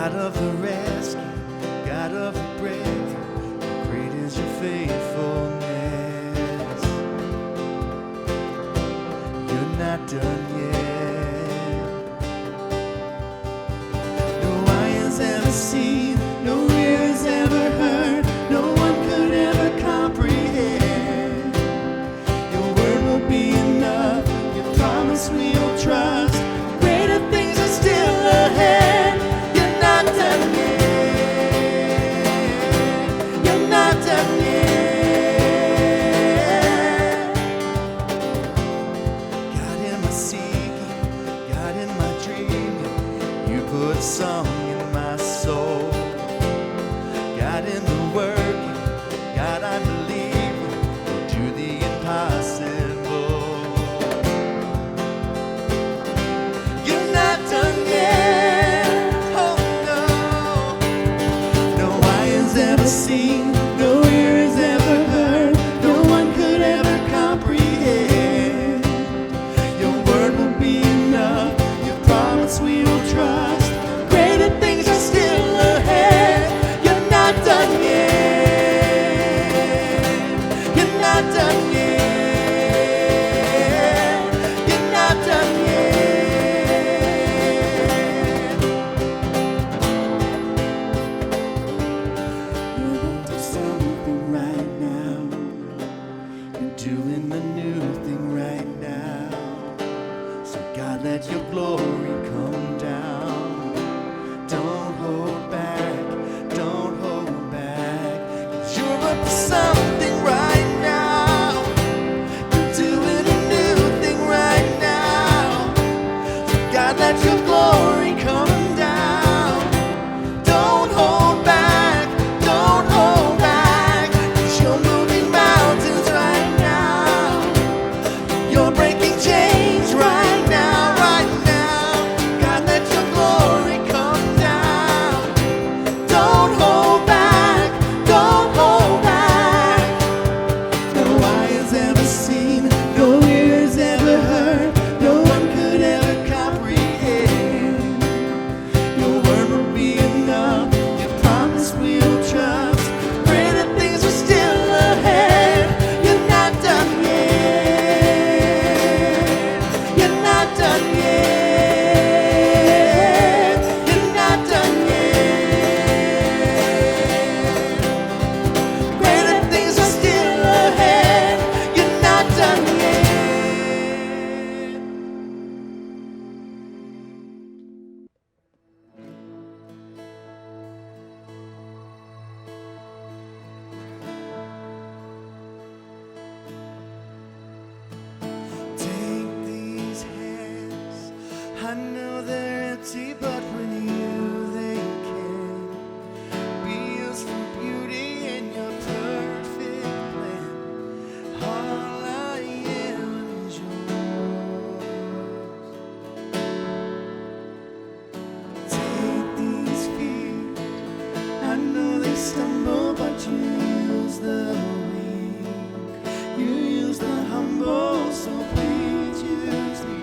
God of the rescue, God of the breakthrough, great is your faithfulness. You're not done yet. No eye has ever seen, no ear has ever heard, no one could ever comprehend. Your word will be enough, your promise we will trust. Greater things are still ahead. You're not done yet. You're not done yet. God in my seeking, God in my dreaming, you put a song in my soul. God in the working, God I believe will do the impossible. You're not done yet. Oh no. No eye has ever seen, no ear has ever heard, no one could ever comprehend. Your word will be enough, your promise we will trust. Greater things are still ahead. You're not done yet. You're not done yet. You're not done yet. You're up to something right now. You're doing a new thing right now. So God, let your glory come down. Don't hold back, don't hold back. 'Cause you're up to something right now. You're doing a new thing right now. So God, let your glory come down. Don't hold back, don't hold back. 'Cause you're moving mountains right now. You're breaking chains right now, right now. God, let your glory come down. Don't hold back, don't hold back. No eye has ever seen, no ear has ever heard, no one could ever comprehend. Your word will be enough, your promise we will trust. Greater things are still ahead. You're not done yet. You're not done yet. You're not done yet. Greater things are still ahead. You're not done yet. Take these hands. I know they're empty, but with you they can be used for beauty in your perfect plan. All I am is yours. Take these feet. I know they stumble, but you use the weak. You use the humble, so please use me.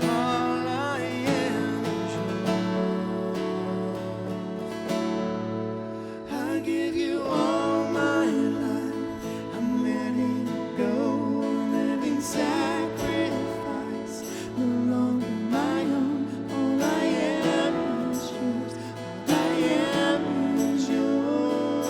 All I am is yours. I give you all my life. I'm letting go, a living sacrifice. No longer my own. All I am is yours. All I am is yours.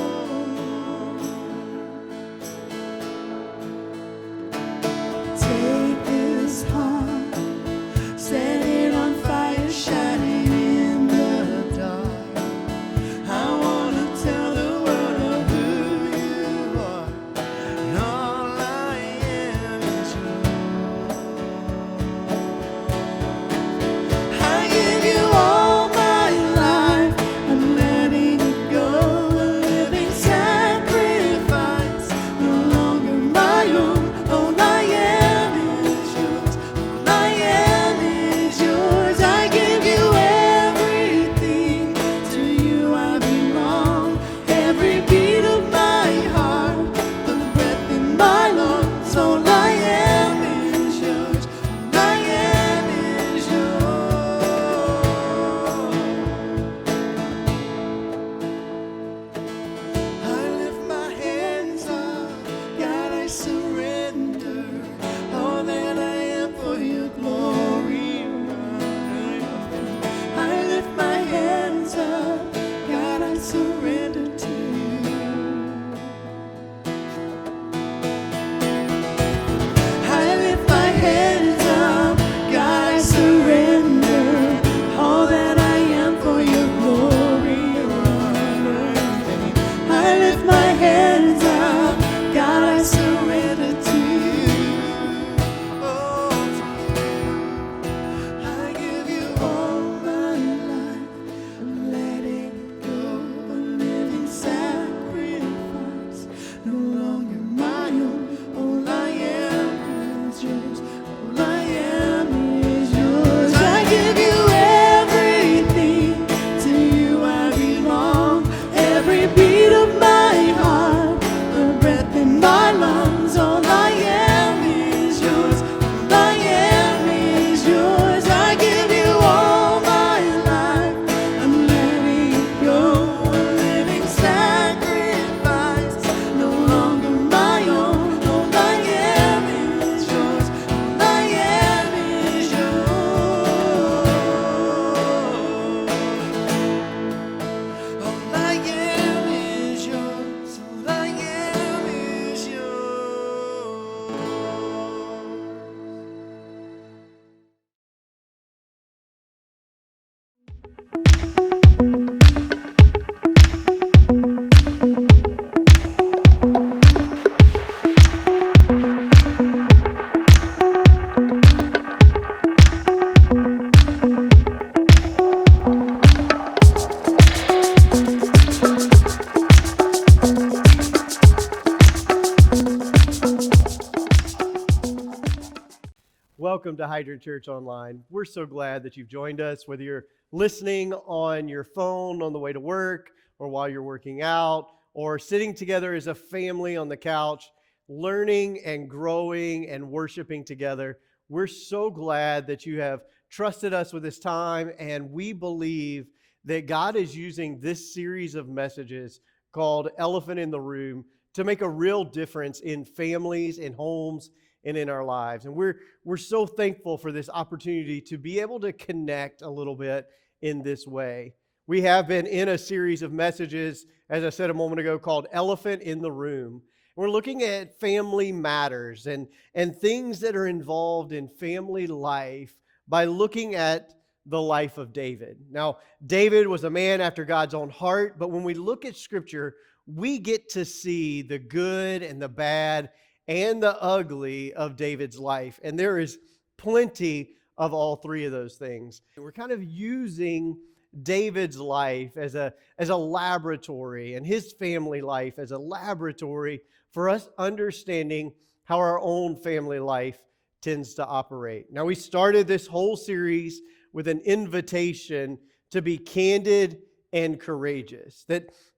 welcome to Hydrant Church Online. We're so glad that you've joined us, whether you're listening on your phone on the way to work or while you're working out or sitting together as a family on the couch, learning and growing and worshiping together. We're so glad that you have trusted us with this time, and we believe that God is using this series of messages called Elephant in the Room to make a real difference in families, in homes, and in our lives. And we're so thankful for this opportunity to be able to connect a little bit in this way. We have been in a series of messages, as I said a moment ago, called Elephant in the Room. We're looking at family matters and things that are involved in family life by looking at the life of David. Now, David was a man after God's own heart, but when we look at Scripture, we get to see the good and the bad and the ugly of David's life. And there is plenty of all three of those things. We're kind of using David's life as a laboratory and his family life as a laboratory for us understanding how our own family life tends to operate. Now, we started this whole series with an invitation to be candid and courageous.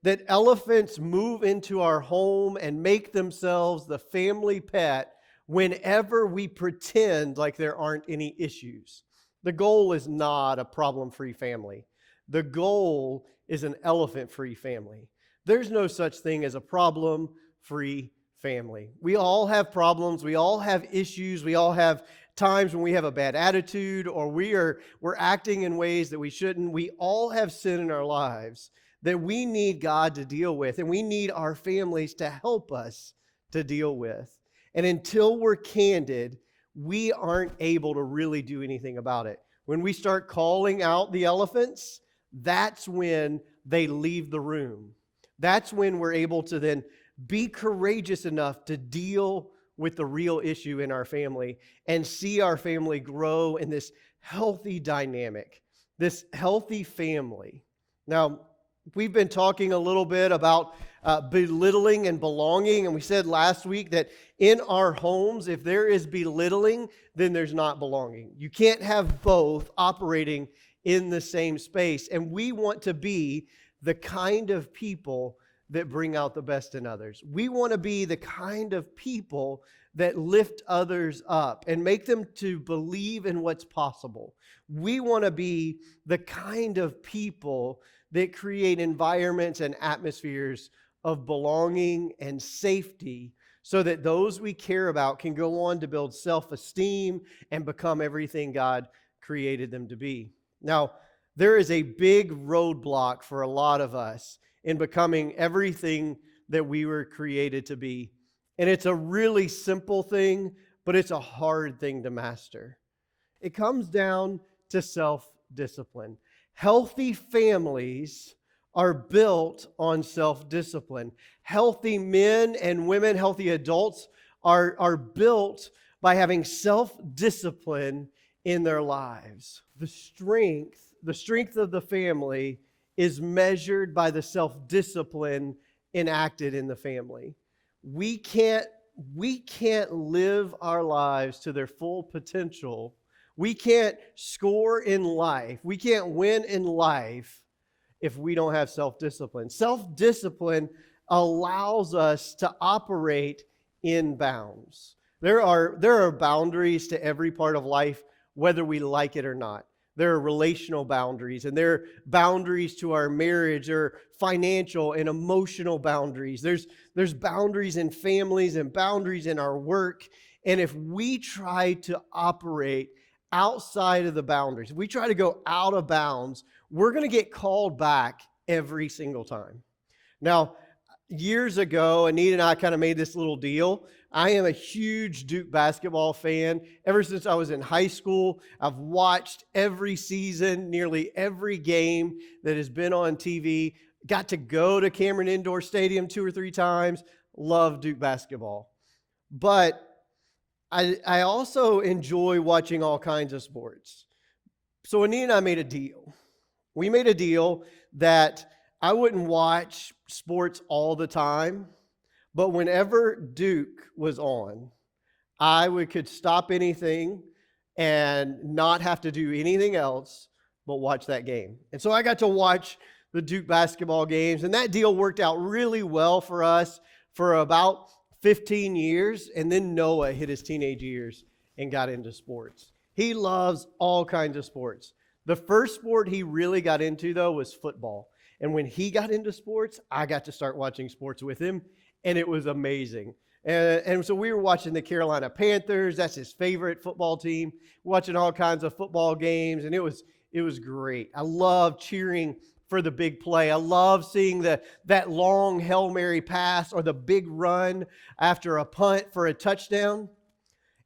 That elephants move into our home and make themselves the family pet whenever we pretend like there aren't any issues. The goal is not a problem-free family. The goal is an elephant-free family. There's no such thing as a problem-free family. We all have problems. We all have issues. We all have times when we have a bad attitude or we're acting in ways that we shouldn't. We all have sin in our lives that we need God to deal with, and we need our families to help us to deal with. And until we're candid, we aren't able to really do anything about it. When we start calling out the elephants, that's when they leave the room. That's when we're able to then be courageous enough to deal with the real issue in our family and see our family grow in this healthy dynamic, this healthy family. Now, we've been talking a little bit about belittling and belonging, and we said last week that in our homes, if there is belittling, then there's not belonging. You can't have both operating in the same space, and we want to be the kind of people that bring out the best in others. We want to be the kind of people that lift others up and make them to believe in what's possible. We want to be the kind of people that create environments and atmospheres of belonging and safety so that those we care about can go on to build self-esteem and become everything God created them to be. Now, there is a big roadblock for a lot of us in becoming everything that we were created to be. And it's a really simple thing, but it's a hard thing to master. It comes down to self-discipline. Healthy families are built on self-discipline. Healthy men and women, healthy adults are built by having self-discipline in their lives. The strength of the family is measured by the self-discipline enacted in the family. We can't live our lives to their full potential. We can't score in life. We can't win in life if we don't have self-discipline. Self-discipline allows us to operate in bounds. There are boundaries to every part of life, whether we like it or not. There are relational boundaries, and there are boundaries to our marriage, or financial and emotional boundaries. There's boundaries in families and boundaries in our work. And if we try to operate outside of the boundaries, if we try to go out of bounds, we're going to get called back every single time. Now, years ago, Anita and I kind of made this little deal. I am a huge Duke basketball fan. Ever since I was in high school, I've watched every season, nearly every game that has been on TV. Got to go to Cameron Indoor Stadium 2 or 3 times. Love Duke basketball. But I also enjoy watching all kinds of sports. So Anita and I made a deal. We made a deal that I wouldn't watch sports all the time, but whenever Duke was on, I could stop anything and not have to do anything else but watch that game. And so I got to watch the Duke basketball games, and that deal worked out really well for us for about 15 years. And then Noah hit his teenage years and got into sports. He loves all kinds of sports. The first sport he really got into, though, was football. And when he got into sports, I got to start watching sports with him, and it was amazing. And so we were watching the Carolina Panthers. That's his favorite football team. Watching all kinds of football games, and it was great. I love cheering for the big play. I love seeing that long Hail Mary pass or the big run after a punt for a touchdown.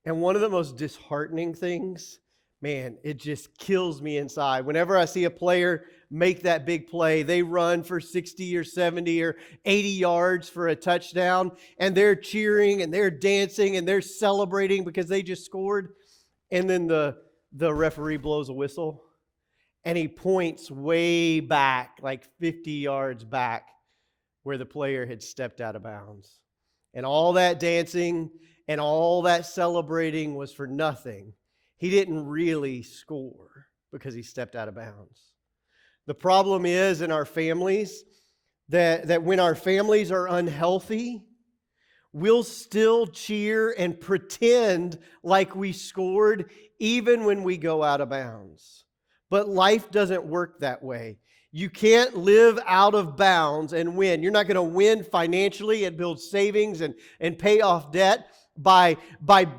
And one of the most disheartening things, man, it just kills me inside. Whenever I see a player make that big play, they run for 60 or 70 or 80 yards for a touchdown, and they're cheering and they're dancing and they're celebrating because they just scored. And then the referee blows a whistle and he points way back, like 50 yards back, where the player had stepped out of bounds. And all that dancing and all that celebrating was for nothing. He didn't really score because he stepped out of bounds. The problem is in our families that when our families are unhealthy, we'll still cheer and pretend like we scored even when we go out of bounds. But life doesn't work that way. You can't live out of bounds and win. You're not going to win financially and build savings and pay off debt by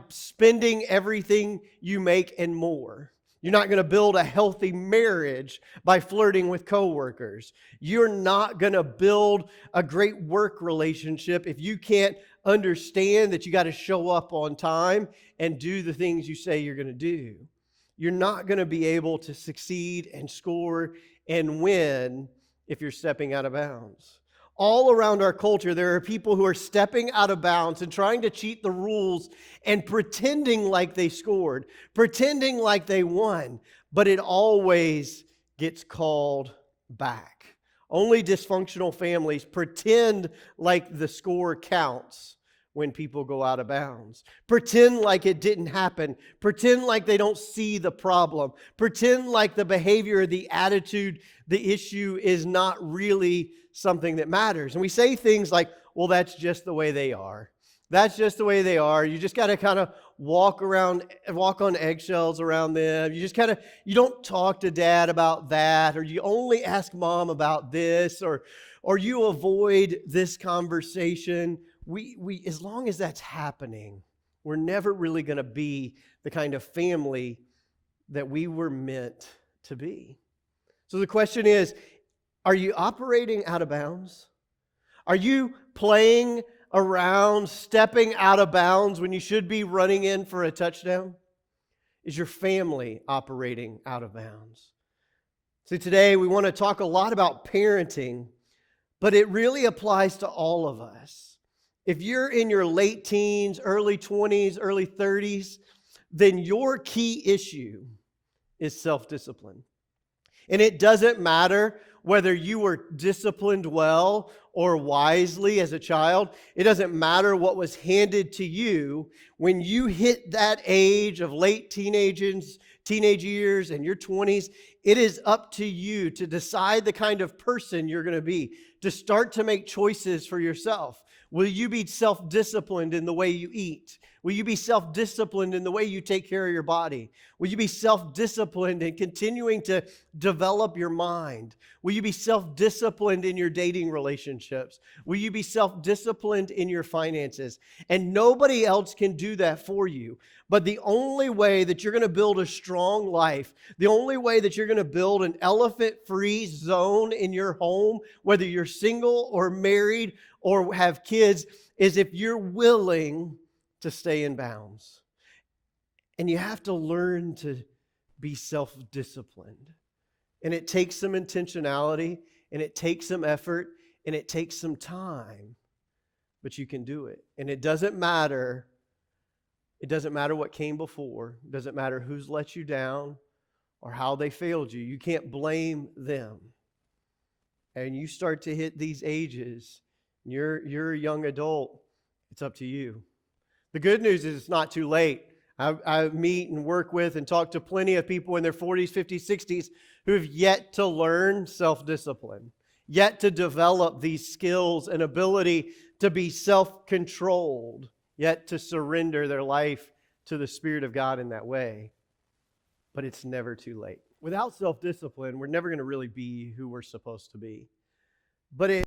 spending everything you make and more. You're not going to build a healthy marriage by flirting with coworkers. You're not going to build a great work relationship if you can't understand that you got to show up on time and do the things you say you're going to do. You're not going to be able to succeed and score and win if you're stepping out of bounds. All around our culture, there are people who are stepping out of bounds and trying to cheat the rules and pretending like they scored, pretending like they won, but it always gets called back. Only dysfunctional families pretend like the score counts when people go out of bounds. Pretend like it didn't happen. Pretend like they don't see the problem. Pretend like the behavior, the attitude, the issue is not really something that matters. And we say things like, well, that's just the way they are. That's just the way they are. You just got to kind of walk on eggshells around them. You don't talk to dad about that, or you only ask mom about this, or you avoid this conversation. We as long as that's happening, we're never really going to be the kind of family that we were meant to be. So the question is, are you operating out of bounds? Are you playing around, stepping out of bounds when you should be running in for a touchdown? Is your family operating out of bounds? See, today we want to talk a lot about parenting, but it really applies to all of us. If you're in your late teens, early 20s, early 30s, then your key issue is self-discipline. And it doesn't matter whether you were disciplined well or wisely as a child. It doesn't matter what was handed to you. When you hit that age of late teenage years and your 20s, it is up to you to decide the kind of person you're going to be, to start to make choices for yourself. Will you be self-disciplined in the way you eat? Will you be self-disciplined in the way you take care of your body? Will you be self-disciplined in continuing to develop your mind? Will you be self-disciplined in your dating relationships? Will you be self-disciplined in your finances? And nobody else can do that for you. But the only way that you're going to build a strong life, the only way that you're going to build an elephant-free zone in your home, whether you're single or married or have kids, is if you're willing to stay in bounds. And you have to learn to be self-disciplined. And it takes some intentionality, and it takes some effort, and it takes some time. But you can do it. And it doesn't matter. It doesn't matter what came before. It doesn't matter who's let you down or how they failed you. You can't blame them. And you start to hit these ages, you're a young adult, it's up to you. The good news is it's not too late. I meet and work with and talk to plenty of people in their 40s, 50s, 60s who have yet to learn self-discipline, yet to develop these skills and ability to be self-controlled, yet to surrender their life to the Spirit of God in that way. But it's never too late. Without self-discipline, we're never going to really be who we're supposed to be. But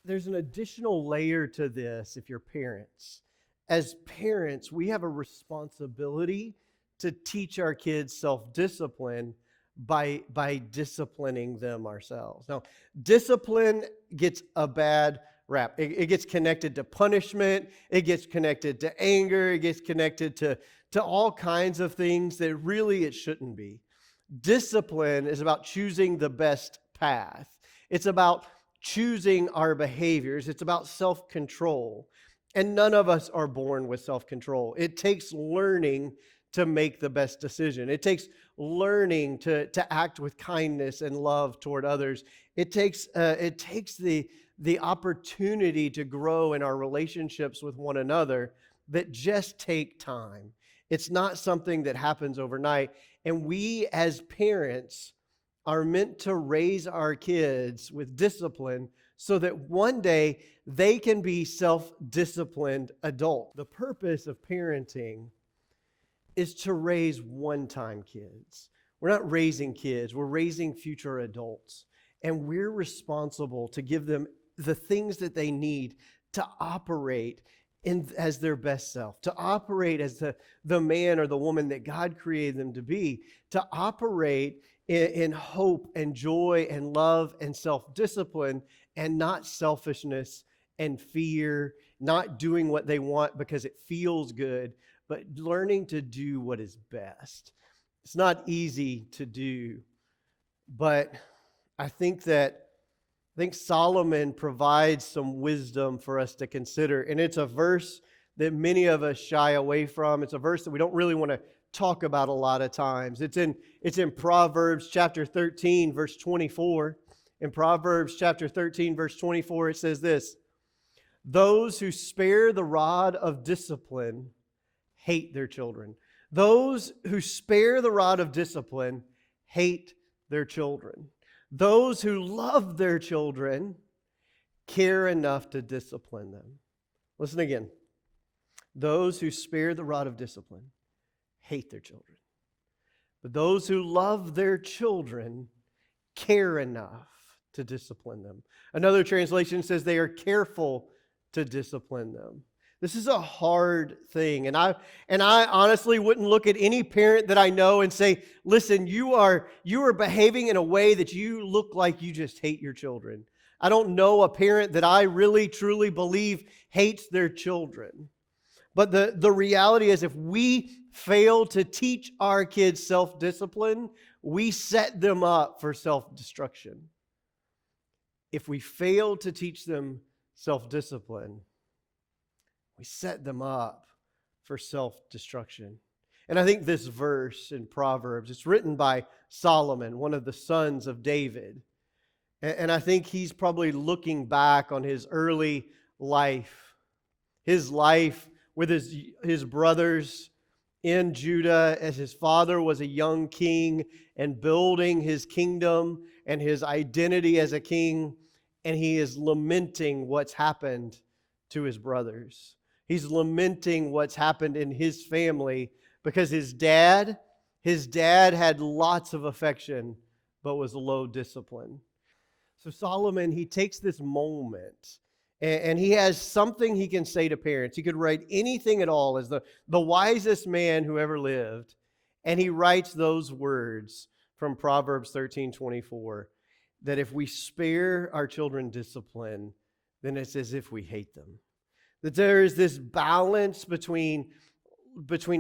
there's an additional layer to this if you're parents. As parents, we have a responsibility to teach our kids self-discipline by disciplining them ourselves. Now, discipline gets a bad rap. It gets connected to punishment. It gets connected to anger. It gets connected to all kinds of things that really it shouldn't be. Discipline is about choosing the best path. It's about choosing our behaviors. It's about self-control. And none of us are born with self-control. It takes learning to make the best decision. It takes learning to act with kindness and love toward others. It takes the opportunity to grow in our relationships with one another that just take time. It's not something that happens overnight. And we as parents are meant to raise our kids with discipline so that one day they can be self-disciplined adults. The purpose of parenting is to raise one-time kids. We're not raising kids, we're raising future adults. And we're responsible to give them the things that they need to operate as their best self, to operate as the man or the woman that God created them to be, to operate in hope and joy and love and self-discipline and not selfishness and fear, not doing what they want because it feels good, but learning to do what is best. It's not easy to do, but I think Solomon provides some wisdom for us to consider. And it's a verse that many of us shy away from. It's a verse that we don't really want to talk about a lot of times. It's in Proverbs chapter 13, verse 24. In Proverbs chapter 13, verse 24, it says this: "Those who spare the rod of discipline hate their children." Those who spare the rod of discipline hate their children. Those who love their children care enough to discipline them. Listen again. Those who spare the rod of discipline hate their children. But those who love their children care enough to discipline them. Another translation says they are careful to discipline them. This is a hard thing. And I honestly wouldn't look at any parent that I know and say, listen, you are behaving in a way that you look like you just hate your children. I don't know a parent that I really truly believe hates their children. But the reality is, if we fail to teach our kids self-discipline, we set them up for self-destruction. If we fail to teach them self-discipline, we set them up for self-destruction. And I think this verse in Proverbs, it's written by Solomon, one of the sons of David. And I think he's probably looking back on his early life, his life with his brothers in Judah as his father was a young king and building his kingdom and his identity as a king. And he is lamenting what's happened to his brothers. He's lamenting what's happened in his family because his dad had lots of affection, but was low discipline. So Solomon, he takes this moment and he has something he can say to parents. He could write anything at all as the wisest man who ever lived. And he writes those words from Proverbs 13:24, that if we spare our children discipline, then it's as if we hate them. That there is this balance between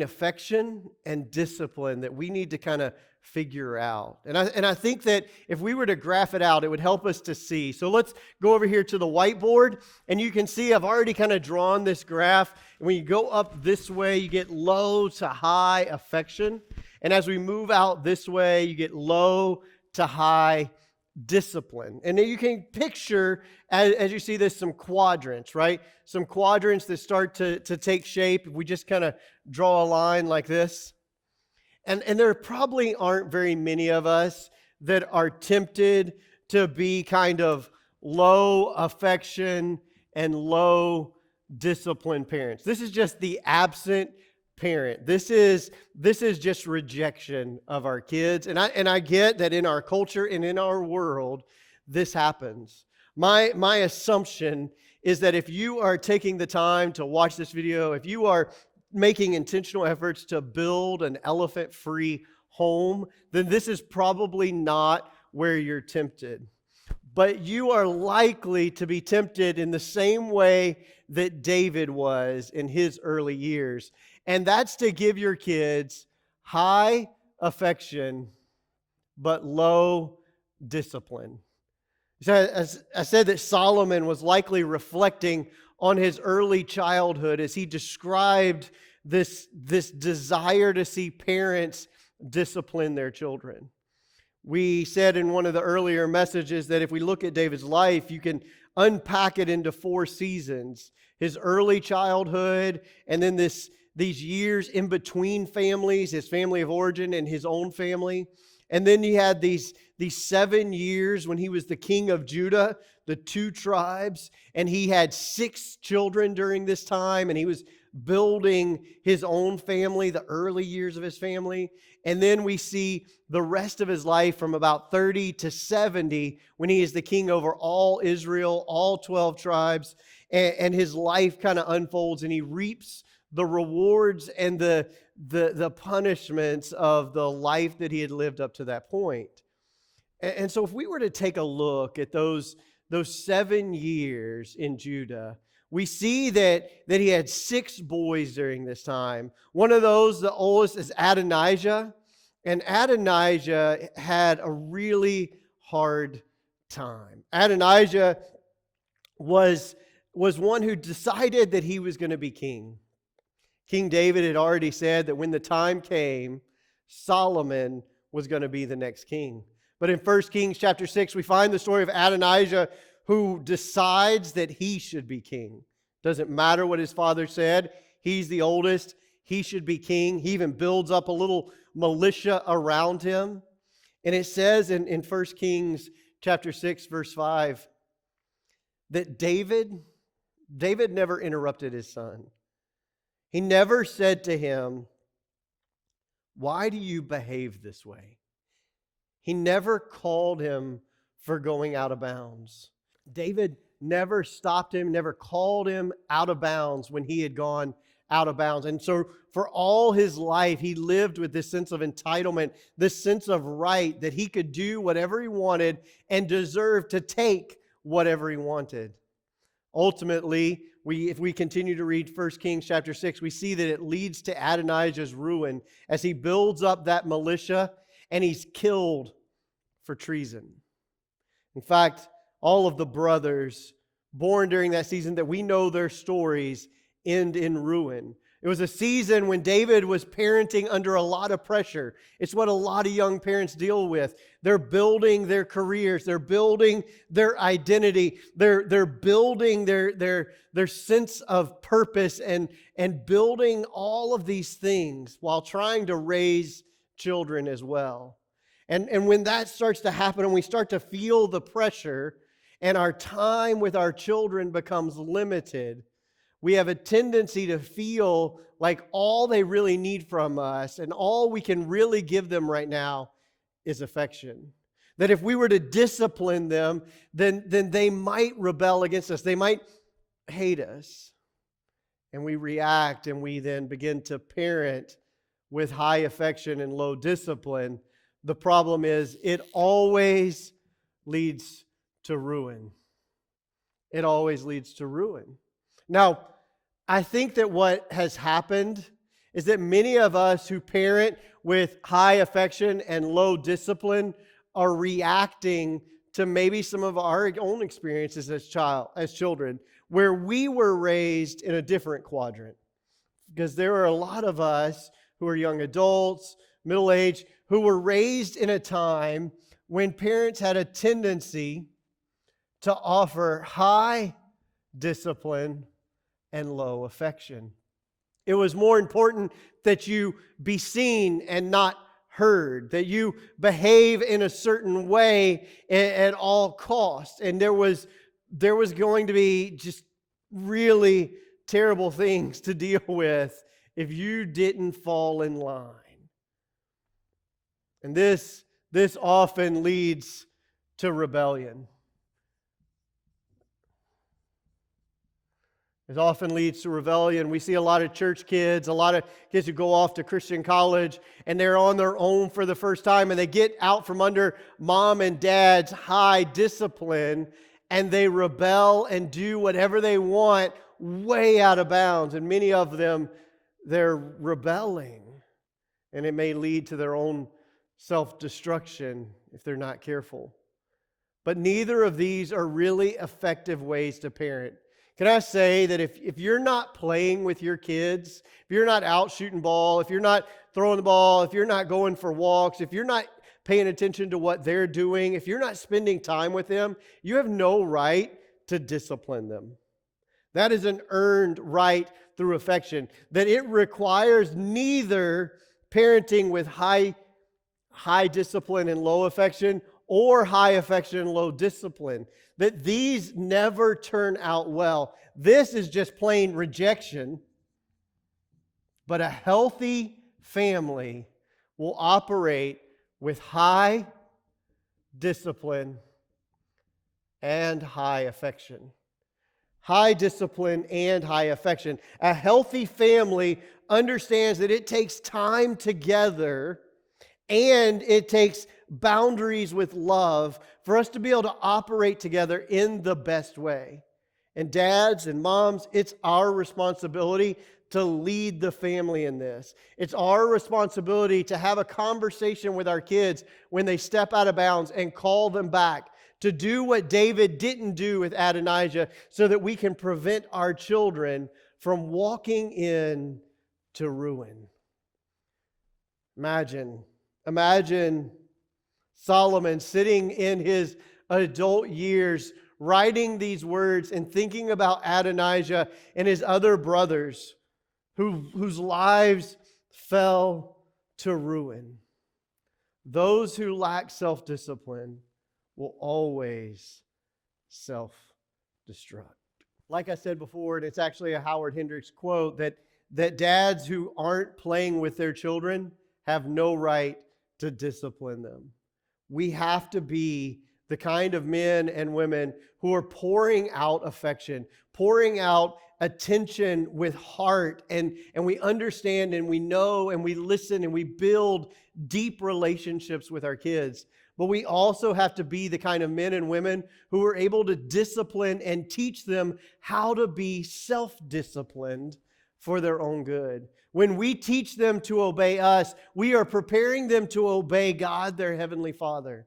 affection and discipline that we need to kind of figure out. And I think that if we were to graph it out, it would help us to see. So let's go over here to the whiteboard, and you can see I've already kind of drawn this graph. And when you go up this way, you get low to high affection. And as we move out this way, you get low to high discipline. And then you can picture, as you see this, some quadrants, right? Some quadrants that start to take shape. If we just kind of draw a line like this. And there probably aren't very many of us that are tempted to be kind of low affection and low discipline parents. This is just the absent parent. This is just rejection of our kids. And I get that in our culture and in our world, this happens. My assumption is that if you are taking the time to watch this video, if you are making intentional efforts to build an elephant-free home, then this is probably not where you're tempted. But you are likely to be tempted in the same way that David was in his early years. And that's to give your kids high affection, but low discipline. So I said that Solomon was likely reflecting on his early childhood as he described this desire to see parents discipline their children. We said in one of the earlier messages that if we look at David's life, you can unpack it into 4 seasons. His early childhood, and then these years in between families, his family of origin and his own family. And then he had these 7 years when he was the king of Judah, the 2 tribes, and he had 6 children during this time, and he was building his own family, the early years of his family. And then we see the rest of his life from about 30 to 70 when he is the king over all Israel, all 12 tribes, and his life kind of unfolds, and he reaps the rewards and the punishments of the life that he had lived up to that point. And so if we were to take a look at those 7 years in Judah, we see that he had 6 boys during this time. One of those, the oldest, is Adonijah. And Adonijah had a really hard time. Adonijah was one who decided that he was going to be king. King David had already said that when the time came, Solomon was going to be the next king. But in 1 Kings chapter 6, we find the story of Adonijah who decides that he should be king. Doesn't matter what his father said. He's the oldest. He should be king. He even builds up a little militia around him. And it says in 1 Kings chapter 6, verse 5, that David never interrupted his son. He never said to him, "Why do you behave this way?" He never called him for going out of bounds. David never stopped him, never called him out of bounds when he had gone out of bounds. And so for all his life, he lived with this sense of entitlement, this sense of right, that he could do whatever he wanted and deserved to take whatever he wanted. Ultimately, if we continue to read 1 Kings chapter 6, we see that it leads to Adonijah's ruin as he builds up that militia and he's killed for treason. In fact, all of the brothers born during that season that we know their stories end in ruin. It was a season when David was parenting under a lot of pressure. It's what a lot of young parents deal with. They're building their careers. They're building their identity. They're building their sense of purpose and building all of these things while trying to raise children as well. And when that starts to happen and we start to feel the pressure and our time with our children becomes limited, we have a tendency to feel like all they really need from us and all we can really give them right now is affection. That if we were to discipline them, then they might rebel against us. They might hate us. And we react and we then begin to parent with high affection and low discipline. The problem is it always leads to ruin. It always leads to ruin. Now, I think that what has happened is that many of us who parent with high affection and low discipline are reacting to maybe some of our own experiences as children, where we were raised in a different quadrant. Because there are a lot of us who are young adults, middle-aged, who were raised in a time when parents had a tendency to offer high discipline and low affection. It was more important that you be seen and not heard, that you behave in a certain way at all costs. And there was going to be just really terrible things to deal with if you didn't fall in line. And this often leads to rebellion. It often leads to rebellion. We see a lot of church kids, a lot of kids who go off to Christian college, and they're on their own for the first time, and they get out from under mom and dad's high discipline, and they rebel and do whatever they want way out of bounds. And many of them, they're rebelling, and it may lead to their own self-destruction if they're not careful. But neither of these are really effective ways to parent. Can I say that if you're not playing with your kids, if you're not out shooting ball, if you're not throwing the ball, if you're not going for walks, if you're not paying attention to what they're doing, if you're not spending time with them, you have no right to discipline them. That is an earned right through affection. That it requires neither parenting with high discipline and low affection or high affection and low discipline. That these never turn out well. This is just plain rejection. But a healthy family will operate with high discipline and high affection. High discipline and high affection. A healthy family understands that it takes time together and it takes boundaries with love for us to be able to operate together in the best way. And dads and moms, it's our responsibility to lead the family in this. It's our responsibility to have a conversation with our kids when they step out of bounds and call them back, to do what David didn't do with Adonijah so that we can prevent our children from walking in to ruin. Imagine Solomon sitting in his adult years writing these words and thinking about Adonijah and his other brothers whose lives fell to ruin. Those who lack self-discipline will always self-destruct. Like I said before, and it's actually a Howard Hendricks quote, that dads who aren't playing with their children have no right to discipline them. We have to be the kind of men and women who are pouring out affection, pouring out attention with heart, and we understand and we know and we listen and we build deep relationships with our kids. But we also have to be the kind of men and women who are able to discipline and teach them how to be self-disciplined for their own good. When we teach them to obey us, we are preparing them to obey God, their Heavenly Father.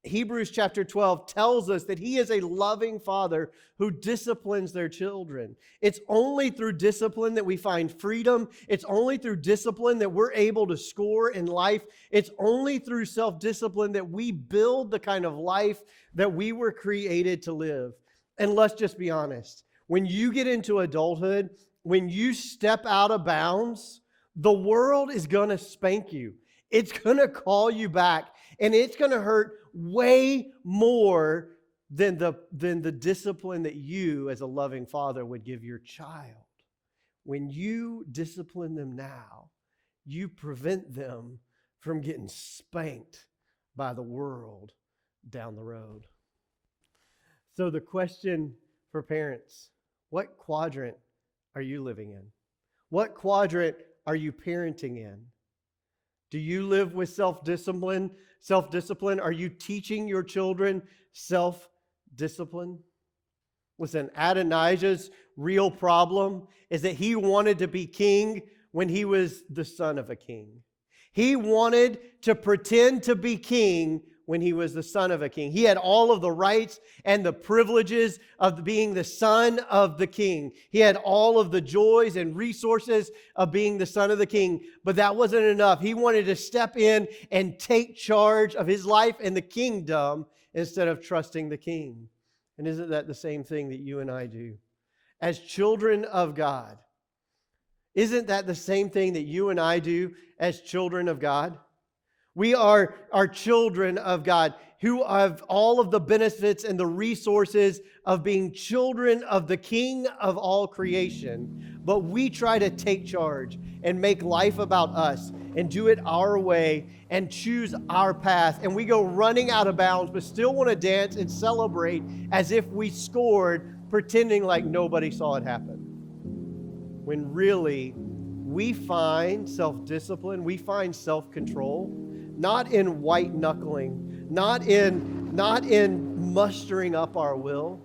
Hebrews chapter 12 tells us that He is a loving Father who disciplines their children. It's only through discipline that we find freedom. It's only through discipline that we're able to score in life. It's only through self-discipline that we build the kind of life that we were created to live. And let's just be honest. When you get into adulthood, when you step out of bounds, the world is going to spank you. It's going to call you back, and it's going to hurt way more than the discipline that you as a loving father would give your child. When you discipline them now, you prevent them from getting spanked by the world down the road. So the question for parents, what quadrant are you living in? What quadrant are you parenting in? Do you live with self-discipline? Are you teaching your children self-discipline? Listen, Adonijah's real problem is that he wanted to be king when he was the son of a king. He wanted to pretend to be king when he was the son of a king. He had all of the rights and the privileges of being the son of the king. He had all of the joys and resources of being the son of the king, but that wasn't enough. He wanted to step in and take charge of his life and the kingdom instead of trusting the king. And isn't that the same thing that you and I do? As children of God, isn't that the same thing that you and I do as children of God? We are children of God who have all of the benefits and the resources of being children of the King of all creation. But we try to take charge and make life about us and do it our way and choose our path. And we go running out of bounds, but still want to dance and celebrate as if we scored, pretending like nobody saw it happen. When really, we find self-discipline, we find self-control, not in white knuckling, not in mustering up our will,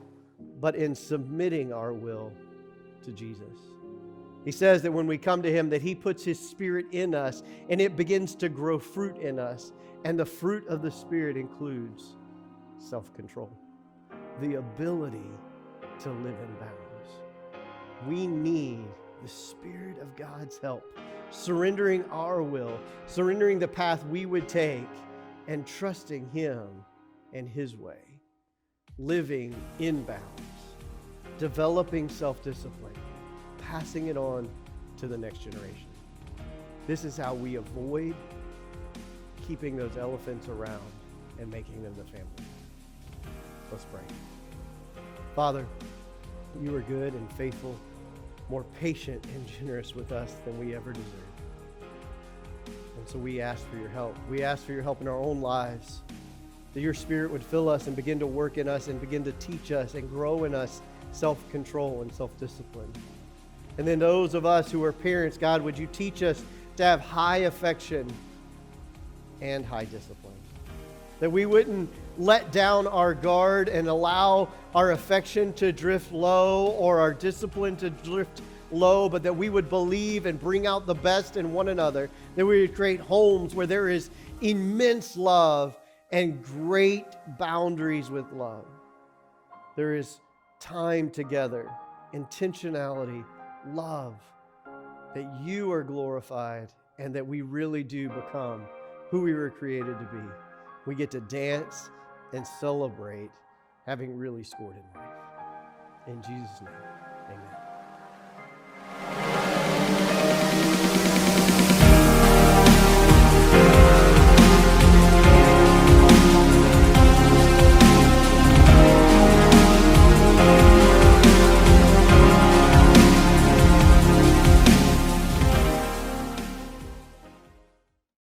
but in submitting our will to Jesus. He says that when we come to him, that he puts his Spirit in us and it begins to grow fruit in us. And the fruit of the Spirit includes self-control, the ability to live in bounds. We need the Spirit of God's help, surrendering our will, surrendering the path we would take, and trusting him and his way, living in bounds, developing self-discipline, passing it on to the next generation. This is how we avoid keeping those elephants around and making them the family. Let's pray. Father, you are good and faithful, more patient and generous with us than we ever deserve. And so we ask for your help. We ask for your help in our own lives, that your Spirit would fill us and begin to work in us and begin to teach us and grow in us self-control and self-discipline. And then those of us who are parents, God, would you teach us to have high affection and high discipline? That we wouldn't let down our guard and allow our affection to drift low or our discipline to drift low, but that we would believe and bring out the best in one another, that we would create homes where there is immense love and great boundaries with love. There is time together, intentionality, love, that you are glorified and that we really do become who we were created to be. We get to dance and celebrate having really scored in life. In Jesus' name.